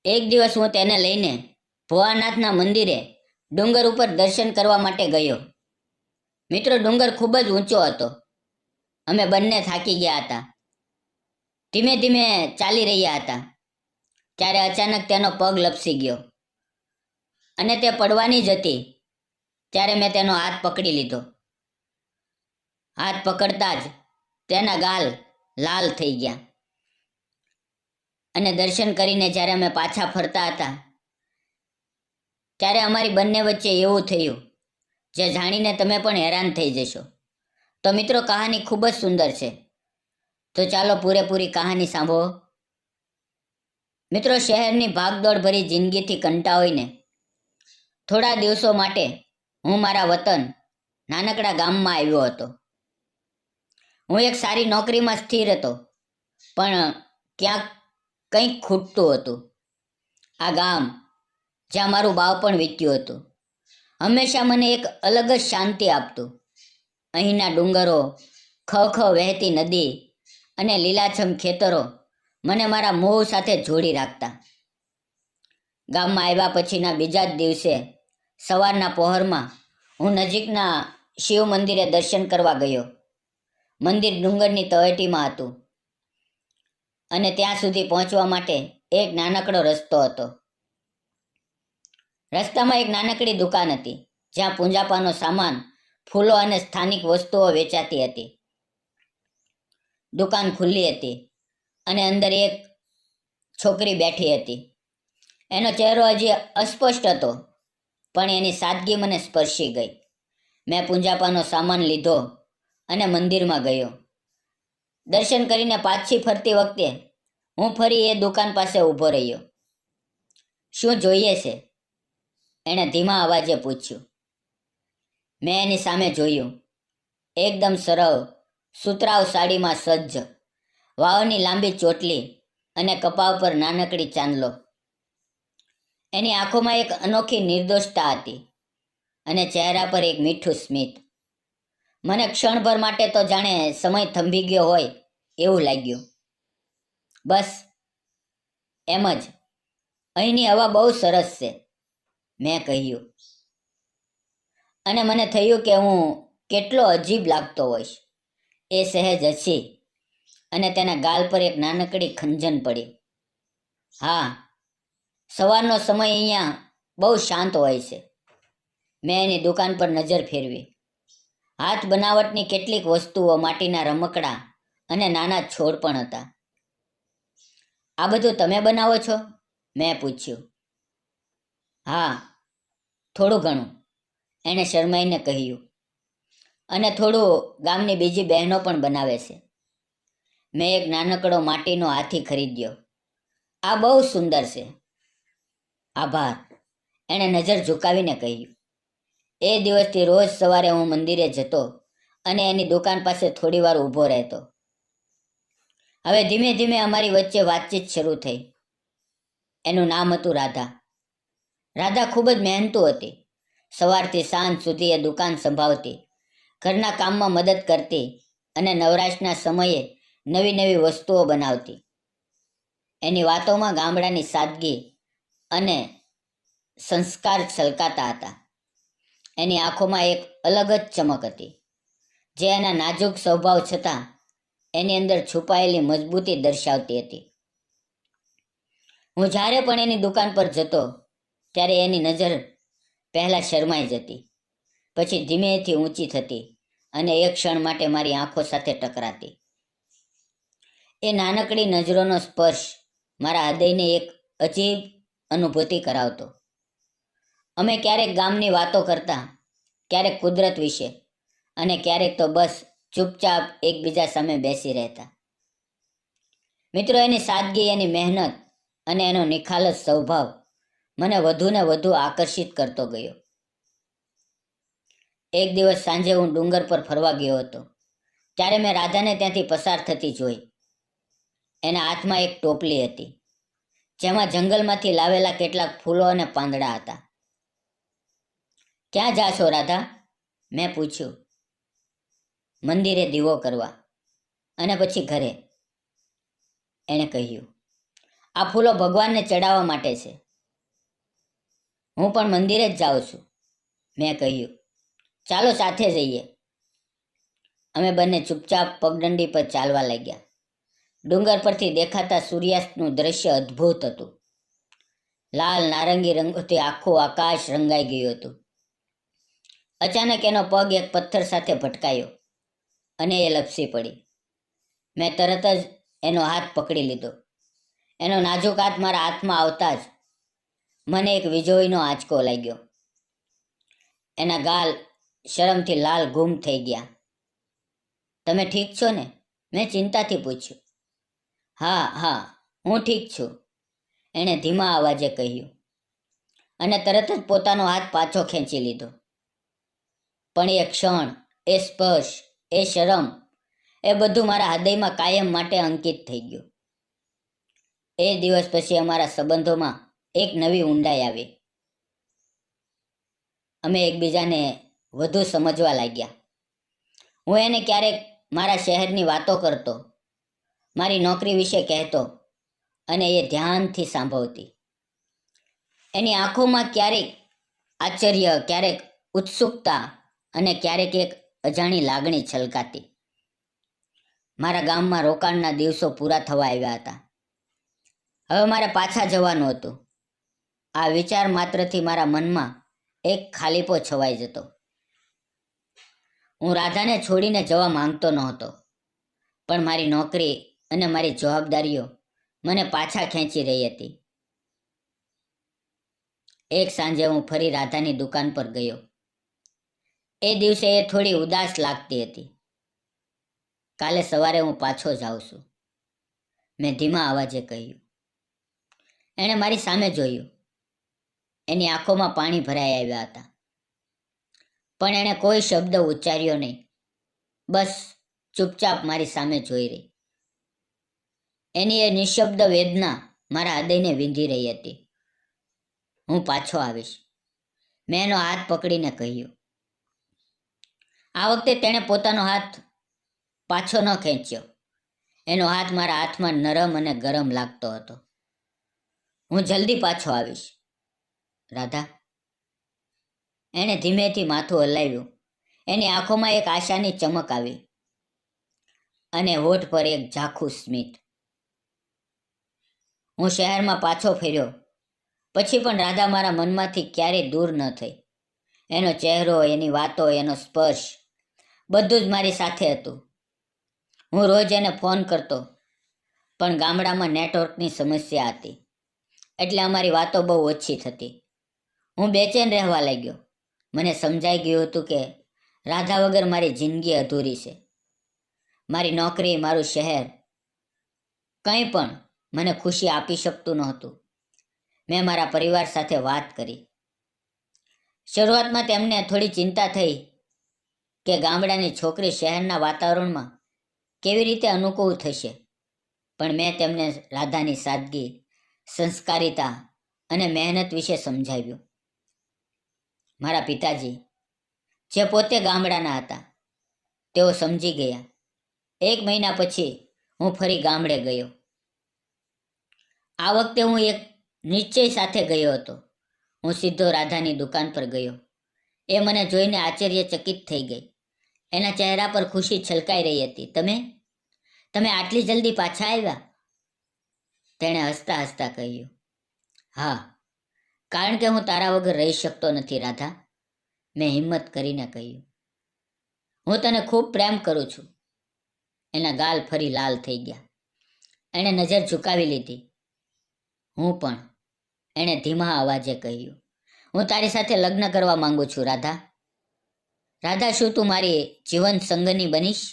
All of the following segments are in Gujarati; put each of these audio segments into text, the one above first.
એક દિવસ હું તેને લઈને ભોળાનાથના મંદિરે ડુંગર ઉપર દર્શન કરવા માટે ગયો. મિત્રો, ડુંગર ખૂબ જ ઊંચો હતો. અમે બંને થાકી ગયા હતા. ધીમે ધીમે ચાલી રહ્યા હતા ત્યારે અચાનક તેનો પગ લપસી ગયો અને તે પડવાની જ હતી. ત્યારે મેં તેનો હાથ પકડી લીધો. હાથ પકડતા જ તેના ગાલ લાલ થઈ ગયા અને દર્શન કરીને જ્યારે અમે પાછા ફરતા હતા ત્યારે અમારી બંને વચ્ચે એવું થયું જે જાણીને તમે પણ હેરાન થઈ જશો. તો મિત્રો, કહાની ખૂબ જ સુંદર છે. તો ચાલો પૂરેપૂરી કહાની સાંભળો. મિત્રો, શહેરની ભાગદોડ ભરી જિંદગીથી કંટાળીને થોડા દિવસો માટે હું મારા વતન નાનકડા ગામમાં આવ્યો હતો. હું એક સારી નોકરીમાં સ્થિર હતો, પણ ક્યાંક કંઈક ખૂટતું હતું. આ ગામ જ્યાં મારું બાળપણ વીત્યું હતું હંમેશા મને એક અલગ જ શાંતિ આપતું. અહીંના ડુંગરો, ખખ વહેતી નદી અને લીલાછમ ખેતરો મને મારા મોહ સાથે જોડી રાખતા. ગામમાં આવ્યા પછીના બીજા જ દિવસે સવારના પહોરમાં હું નજીકના શિવ મંદિરે દર્શન કરવા ગયો. મંદિર ડુંગરની તળેટીમાં હતું અને ત્યાં સુધી પહોંચવા માટે એક નાનકડો રસ્તો હતો. રસ્તામાં એક નાનકડી દુકાન હતી જ્યાં પૂંજાપાનો સામાન, ફૂલો અને સ્થાનિક વસ્તુઓ વેચાતી હતી. દુકાન ખુલ્લી હતી અને અંદર એક છોકરી બેઠી હતી. એનો ચહેરો હજી અસ્પષ્ટ હતો, પણ એની સાદગી મને સ્પર્શી ગઈ. મેં પૂંજાપાનો સામાન લીધો અને મંદિરમાં ગયો. દર્શન કરીને પાછી ફરતી વખતે હું ફરી એ દુકાન પાસે ઊભો રહ્યો. શું જોઈએ છે? એણે ધીમા અવાજે પૂછ્યું. મેં એની સામે જોયું. એકદમ સરળ સુતરાઉ સાડીમાં સજ્જ, વાળની લાંબી ચોટલી અને કપાળ પર નાનકડી ચાંદલો. એની આંખોમાં એક અનોખી નિર્દોષતા હતી અને ચહેરા પર એક મીઠું સ્મિત. મને ક્ષણભર માટે તો જાણે સમય થંભી ગયો હોય એવું લાગ્યું. બસ એમ જ. અહીંની હવા બહુ સરસ છે, મેં કહ્યું. અને મને થયું કે હું કેટલો અજીબ લાગતો હોઈશ. એ સહેજ હસી અને તેના ગાલ પર એક નાનકડી ખંજન પડી. હા, સવારનો સમય અહીંયા બહુ શાંત હોય છે. મેં એની દુકાન પર નજર ફેરવી. હાથ બનાવટની કેટલીક વસ્તુઓ, માટીના રમકડા અને નાના છોડ પણ હતા. આ બધું તમે બનાવો છો? મેં પૂછ્યું. હા, થોડું ઘણું, એણે શરમાઈને કહ્યું. અને થોડું ગામની બીજી બહેનો પણ બનાવે છે. મેં એક નાનકડો માટીનો હાથી ખરીદ્યો. આ બહુ સુંદર છે. આભાર, એણે નજર ઝુકાવીને કહ્યું. એ દિવસથી રોજ સવારે હું મંદિરે જતો અને એની દુકાન પાસે થોડીવાર ઊભો રહેતો. હવે ધીમે ધીમે અમારી વચ્ચે વાતચીત શરૂ થઈ. એનું નામ હતું રાધા. રાધા ખૂબ જ મહેનતુ હતી. સવારથી સાંજ સુધી એ દુકાન સંભાળતી, ઘરના કામમાં મદદ કરતી અને નવરાશના સમયે નવી નવી વસ્તુઓ બનાવતી. એની વાતોમાં ગામડાની સાદગી અને સંસ્કાર છલકાતા હતા. એની આંખોમાં એક અલગ જ ચમક હતી, જે એના નાજુક સ્વભાવ છતાં એની અંદર છુપાયેલી મજબૂતી દર્શાવતી હતી. હું જ્યારે પણ એની દુકાન પર જતો ત્યારે એની નજર પહેલાં શરમાઈ જતી, પછી ધીમેથી ઊંચી થતી અને એક ક્ષણ માટે મારી આંખો સાથે ટકરાતી. એ નાનકડી નજરોનો સ્પર્શ મારા હૃદયને એક અજીબ અનુભૂતિ કરાવતો. અમે ક્યારેક ગામની વાતો કરતા, ક્યારેક કુદરત વિશે અને ક્યારેક તો બસ ચૂપચાપ એકબીજા સામે બેસી રહેતા. મિત્રો, એની સાદગી, એની મહેનત અને એનો નિખાલસ સ્વભાવ મને વધુ ને વધુ આકર્ષિત કરતો ગયો. એક દિવસ સાંજે હું ડુંગર પર ફરવા ગયો હતો ત્યારે મેં રાધાને ત્યાંથી પસાર થતી જોઈ. એના હાથમાં એક ટોપલી હતી જેમાં જંગલમાંથી લાવેલા કેટલાક ફૂલો અને પાંદડા હતા. ક્યાં જાશો રાધા? મેં પૂછ્યું. મંદિરે દીવો કરવા અને પછી ઘરે, એણે કહ્યું. આ ફૂલો ભગવાનને ચડાવવા માટે છે. હું પણ મંદિરે જ જાઉં છું, મેં કહ્યું. ચાલો સાથે જઈએ. અમે બંને ચૂપચાપ પગદંડી પર ચાલવા લાગ્યા. ડુંગર પરથી દેખાતા સૂર્યાસ્તનું દ્રશ્ય અદ્ભુત હતું. લાલ નારંગી રંગોથી આખું આકાશ રંગાઈ ગયું હતું. અચાનક એનો પગ એક પથ્થર સાથે ભટકાયો અને એ લપસી પડી. મેં તરત જ એનો હાથ પકડી લીધો. એનો નાજુક હાથ મારા હાથમાં આવતા જ મને એક વીજળીનો આંચકો લાગ્યો. એના ગાલ શરમથી લાલ ગુમ થઈ ગયા. તમે ઠીક છો ને? મેં ચિંતાથી પૂછ્યું. હા હા, હું ઠીક છું, એણે ધીમા અવાજે કહ્યું, અને તરત જ પોતાનો હાથ પાછો ખેંચી લીધો. પણ એ ક્ષણ, એ સ્પર્શ, એ શરમ, એ બધું મારા હૃદયમાં કાયમ માટે અંકિત થઈ ગયું. એ દિવસ પછી અમારા સંબંધોમાં એક નવી ઊંડાઈ આવી. અમે એકબીજાને વધુ સમજવા લાગ્યા. હું એને ક્યારેક મારા શહેરની વાતો કરતો, મારી નોકરી વિશે કહેતો, અને એ ધ્યાનથી સાંભળતી. એની આંખોમાં ક્યારેક આશ્ચર્ય, ક્યારેક ઉત્સુકતા અને ક્યારેક એક અજાણી લાગણી છલકાતી. મારા ગામમાં રોકાણના દિવસો પૂરા થવા આવ્યા હતા. હવે મારે પાછા જવાનું હતું. આ વિચાર માત્રથી મારા મનમાં એક ખાલીપો છવાઈ જતો. હું રાધાને છોડીને જવા માંગતો નહોતો, પણ મારી નોકરી અને મારી જવાબદારીઓ મને પાછા ખેંચી રહી હતી. એક સાંજે હું ફરી રાધાની દુકાન પર ગયો. એ દિવસે એ થોડી ઉદાસ લાગતી હતી. કાલે સવારે હું પાછો જાઉં છું, મેં ધીમા અવાજે કહ્યું. એણે મારી સામે જોયું. એની આંખોમાં પાણી ભરાઈ આવ્યા હતા, પણ એણે કોઈ શબ્દ ઉચ્ચાર્યો નહીં. બસ ચૂપચાપ મારી સામે જોઈ રહી. એની એ નિશબ્દ વેદના મારા હૃદયને વીંધી રહી હતી. હું પાછો આવીશ, મેં એનો હાથ પકડીને કહ્યું. આ વખતે તેણે પોતાનો હાથ પાછો ન ખેંચ્યો. એનો હાથ મારા હાથમાં નરમ અને ગરમ લાગતો હતો. હું જલ્દી પાછો આવીશ, રાધા. એણે ધીમેથી માથું હલાવ્યું. એની આંખોમાં એક આશાની ચમક આવી અને હોઠ પર એક ઝાખું સ્મિત. હું શહેરમાં પાછો ફર્યો પછી પણ રાધા મારા મનમાંથી ક્યારેય દૂર ન થઈ. એનો ચહેરો, એની વાતો, એનો સ્પર્શ, બધું જ મારી સાથે હતું. હું રોજ એને ફોન કરતો, પણ ગામડામાં નેટવર્કની સમસ્યા હતી, એટલે અમારી વાતો બહુ ઓછી થતી. હું બેચેન રહેવા લાગ્યો. મને સમજાઈ ગયું હતું કે રાધા વગર મારી જિંદગી અધૂરી છે. મારી નોકરી, મારું શહેર, કંઈ પણ મને ખુશી આપી શકતું નહોતું. મેં મારા પરિવાર સાથે વાત કરી. શરૂઆતમાં તેમને થોડી ચિંતા થઈ કે ગામડાની છોકરી શહેરના વાતાવરણમાં કેવી રીતે અનુકૂળ થશે, પણ મેં તેમને રાધાની સાદગી, સંસ્કારિતા અને મહેનત વિશે સમજાવ્યું. મારા પિતાજી, જે પોતે ગામડાના હતા, તેઓ સમજી ગયા. 1 મહિના પછી હું ફરી ગામડે ગયો. આ વખતે હું એક નિશ્ચય સાથે ગયો હતો. હું સીધો રાધાની દુકાન પર ગયો. એ મને જોઈને આશ્ચર્યચકિત થઈ ગઈ. એના ચહેરા પર ખુશી છલકાઈ રહી હતી. તમે આટલી જલ્દી પાછા આવ્યા? તેણે હસતા હસતા કહ્યું. હા, કારણ કે હું તારા વગર રહી શકતો નથી, રાધા, મેં હિંમત કરીને કહ્યું. હું તને ખૂબ પ્રેમ કરું છું. એના ગાલ ફરી લાલ થઈ ગયા. એણે નજર ઝુકાવી લીધી. હું પણ, એણે ધીમા અવાજે કહ્યું. હું તારી સાથે લગ્ન કરવા માંગુ છું, રાધા. રાધા, શું તું મારી જીવન સંગની બનીશ?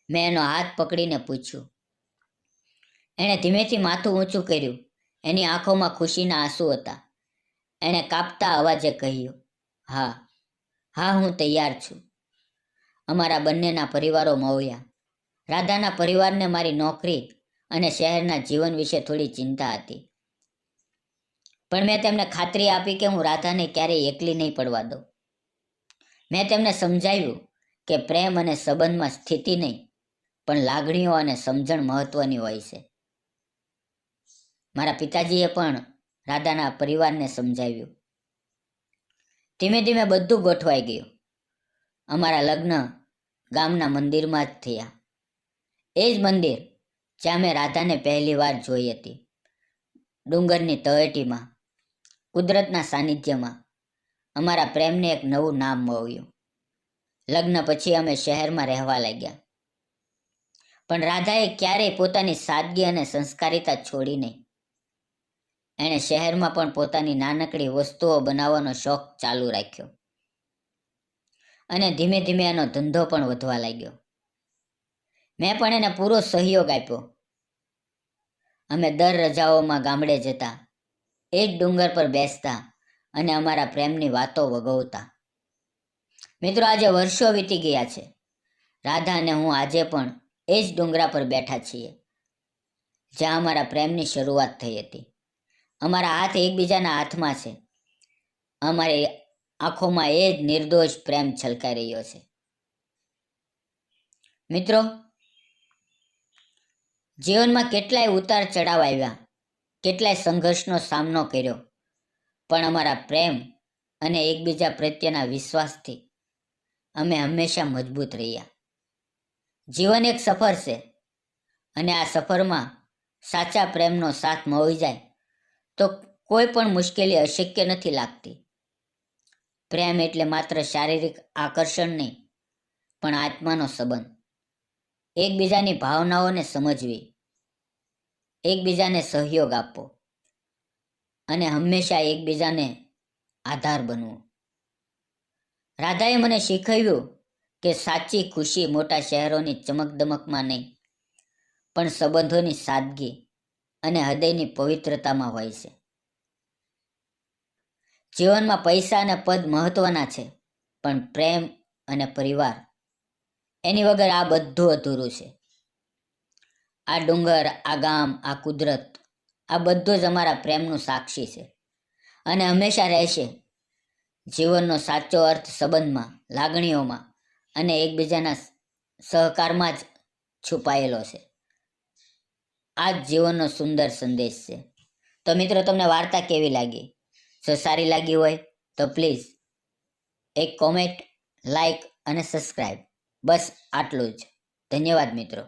મેં એનો હાથ પકડીને પૂછ્યું. એણે ધીમેથી માથું ઊંચું કર્યું. એની આંખોમાં ખુશીના આંસુ હતા. એણે કાપતા અવાજે કહ્યું. હા હા, હું તૈયાર છું. અમારા બંનેના પરિવારો મળ્યા. રાધાના પરિવારને મારી નોકરી અને શહેરના જીવન વિશે થોડી ચિંતા હતી, પણ મેં તેમને ખાતરી આપી કે હું રાધાને ક્યારેય એકલી નહીં પડવા દઉં. મેં તેમને સમજાવ્યું કે પ્રેમ અને સંબંધમાં સ્થિતિ નહીં, પણ લાગણીઓ અને સમજણ મહત્વની હોય છે. મારા પિતાજીએ પણ રાધાના પરિવારને સમજાવ્યું. ધીમે ધીમે બધું ગોઠવાઈ ગયું. અમારા લગ્ન ગામના મંદિરમાં જ થયા. એ જ મંદિર જ્યાં મેં રાધાને પહેલી વાર જોઈ હતી. ડુંગરની તળેટીમાં, કુદરતના સાનિધ્યમાં અમારા પ્રેમને એક નવું નામ મળ્યું. લગ્ન પછી અમે શહેરમાં રહેવા લાગ્યા. પણ રાધાએ ક્યારેય પોતાની સાદગી અને સંસ્કારિતા છોડી નહીં. એણે શહેરમાં પણ પોતાની નાનકડી વસ્તુઓ બનાવવાનો શોખ ચાલુ રાખ્યો અને ધીમે ધીમે એનો ધંધો પણ વધવા લાગ્યો. મેં પણ એને પૂરો સહયોગ આપ્યો. અમે દર રજાઓમાં ગામડે જતા, એ જ ડુંગર પર બેસતા અને અમારા પ્રેમની વાતો વગોવતા. મિત્રો, આજે વર્ષો વીતી ગયા છે. રાધા અને હું આજે પણ એ જ ડુંગરા પર બેઠા છીએ જ્યાં અમારા પ્રેમની શરૂઆત થઈ હતી. અમારા હાથ એકબીજાના હાથમાં છે. અમારી આંખોમાં એ જ નિર્દોષ પ્રેમ છલકાઈ રહ્યો છે. મિત્રો, જીવનમાં કેટલાય ઉતાર ચઢાવ આવ્યા, કેટલાય સંઘર્ષનો સામનો કર્યો, પણ અમારા પ્રેમ અને એકબીજા પ્રત્યેના વિશ્વાસથી અમે હંમેશા મજબૂત રહ્યા. જીવન એક સફર છે અને આ સફરમાં સાચા પ્રેમનો સાથ મળી જાય તો કોઈ પણ મુશ્કેલી અશક્ય નથી લાગતી. પ્રેમ એટલે માત્ર શારીરિક આકર્ષણ નહીં, પણ આત્માનો સંબંધ. એકબીજાની ભાવનાઓને સમજવી, એકબીજાને સહયોગ આપવો અને હંમેશા એકબીજાને આધાર બનવું. રાધાએ મને શીખવ્યું કે સાચી ખુશી મોટા શહેરોની ચમકદમકમાં નહીં, પણ સંબંધોની સાદગી અને હૃદયની પવિત્રતામાં હોય છે. જીવનમાં પૈસા અને પદ મહત્વના છે, પણ પ્રેમ અને પરિવાર, એની વગર આ બધું અધૂરું છે. આ ડુંગર, આ ગામ, આ કુદરત, આ બધું જ અમારા પ્રેમનું સાક્ષી છે અને હંમેશા રહેશે. જીવનનો સાચો અર્થ સંબંધમાં, લાગણીઓમાં અને એકબીજાના સહકારમાં જ છુપાયેલો છે. આ જ જીવનનો સુંદર સંદેશ છે. તો મિત્રો, તમને વાર્તા કેવી લાગી? જો સારી લાગી હોય તો પ્લીઝ એક કોમેન્ટ, લાઈક અને સબસ્ક્રાઈબ. બસ આટલું જ. ધન્યવાદ મિત્રો.